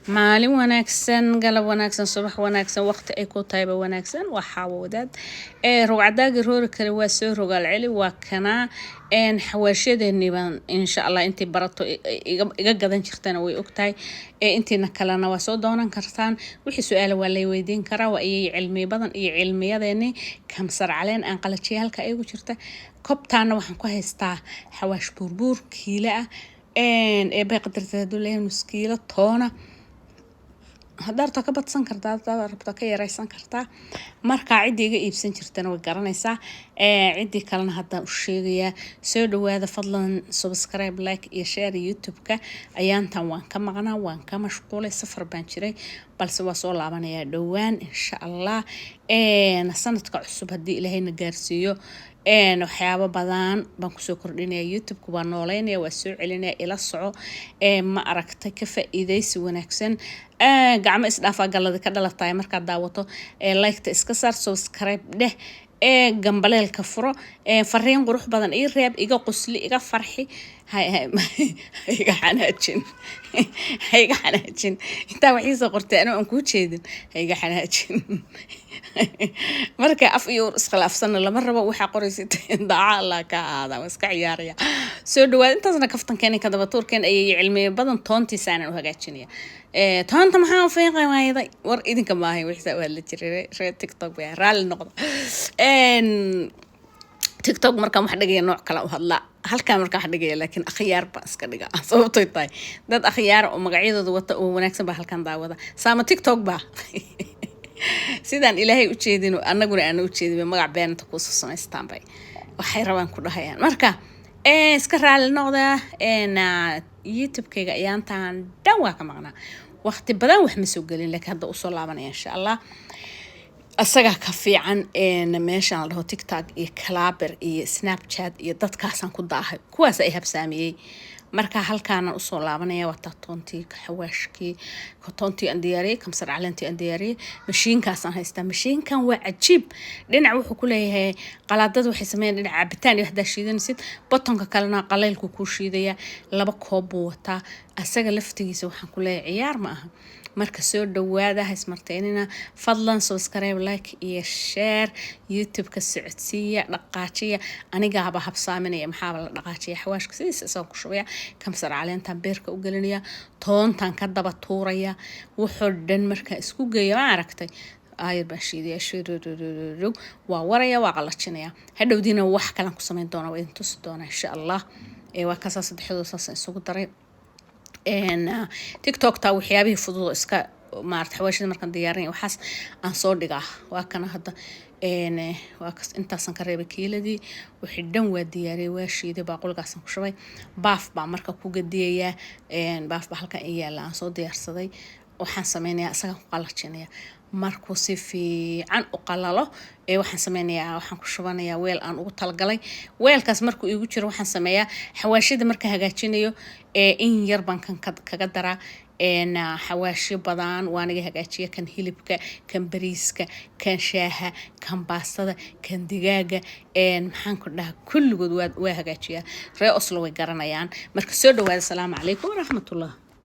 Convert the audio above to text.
maalin wanaagsan galab wanaagsan subax wanaagsan waqti ay ku tahay ba wanaagsan waxa wadaad rugcadaagi roori kale waa soo rogaal celi waa kana xawaashadeeni baan insha Allah intii barato iga gadan jirtana way ogtahay intiina kalena waa soo doonan kartaan wixii su'aalo waa la weydiin karaa waa ay cilmi badan iyo cilmiyadeeni kamsar caleen aan qalajiye halka ay ugu jirta kobtaana waxaan ku haystaa xawaash buurbuur kiila ah bay qadartaa duleyn muskiilo toona هدارتو كبتسن كرتا ربطا كيريسان كرتا marka cidiga iibsan jirtana way garanaysaa cidi kalena hadda u sheegaya soo dhawaada fadlan subscribe like iyo share youtube-ka ayaantan waan ka maqnaa waan ka mashquulay safar baan jiray balse waa soo laabanaya dhawaan insha Allah sanadka cusub hadii Ilaahayna gaarsiiyo waxyaabo badan baan ku soo kordhinaya youtube-ku baan nooleynaya waa soo celinaya ila soco ma aragtay ka faa'iideysi wanaagsan gacmo isdhaafa galada ka dhalatay marka daawato like-ta iska saar subscribe dheh gambaleelka furo fariin qurux badan ii reeb iga qosli iga farxi iga xanaajin inta wixii soo qortay aan ku jeedin iga xanaajin marka af iyo iskhilaafsan lama rabo waxa qoraysay daaca Allah ka aada iska ciyaaraya soo dhawaad intaasna kaftankeena ka daba tuurkeen ay cilmi badan toontiisaan u hagaajinaya toonta maxaa fiiqay waayday war idinka maahay wixii waa la jiray TikTok baa raali noqdo TikTok marka wax dhigay nooc kala u hadla halka marka wax dhigay laakiin akhyaar ba iska dhiga sababtoo tahay dad akhyaar oo magacyadooda wata oo wanaagsan ba halkan daawada saama TikTok ba sidaan Ilaahay u jeedino annaguna aan u jeedin magac beenta ku samaystaan bay waxay rabaan ku dhahayaan marka iska raali noqda youtube-kayga ayaantan dhan waa ka maqnaa waqti badan wax ma soo galin laakiin hadda u soo laabanaya insha Allah asaga ka fiican meeshan la dhaho TikTok iyo Clabber iyo Snapchat iyo dadkaasan ku daahay kuwaas ay habsaamiyay marka halkaan u soo laabanaya wata toontii xawaashkii toontii aan diyaariyay kamsar caleentii aan diyaariyay mashiinkaas aan haystaa mashiinkan waa cajiib dhinac wuxuu ku leeyahay qalaadad waxay sameeyeen dhinac cabitaan iyo hada shiidanaysid botonka kalena qaleelku ku shiidaya laba koob wata asaga laftigiisa waxaan ku leeyahay ciyaar ma aha marka soo dhawaada haysmarteenina fadlan subscribe like iyo share youtube-ka socodsiya dhaqaajiya aniga haba habsaaminaya maxaa la dhaqaajiya xawaashka sidiisa soo ku shubaya kamsar caleentan beerka u gelinaya toontan ka daba tuuraya wuxuu dhan marka isku geeyo ma aragtay ayar bashiidiya shiruru waa waraya waa qalajinaya hadhowdiina wax kale ku sameyn doona waa intuu doona insha Allah waa ka saddexdood saas isugu daray TikTok ta waxyaabihii fudud iska maartay xawaashida markan diyaarinay waxaas aan soo dhigaa waa kana hadda waa intaasan ka reebay kiiladii wixii dhan waa diyaariyay waa shiiday baaqulgaasan ku shubay baaf baa marka ku gadiyaya baaf baa halkan yaala aan soo diyaarsaday waxaan sameynayaa asaga ku qalajinaya markuu si fiican u qalalo waxaan sameynayaa waxaan ku shubanayaa weel aan ugu talgalay weelkaas markuu igu jiro waxaan sameeyaa xawaashida marka hagaajinayo in yar baan kaga daraa xawaashi badan waaniga hagaajiya kan hilibka kan bariiska kan shaaha kan baastada kan digaaga maxaan ku dhahaa kulligood waa hagaajiyaa ree Oslo way garanayaan marka soo dhawaada salaamu calaykum wa rahmatullah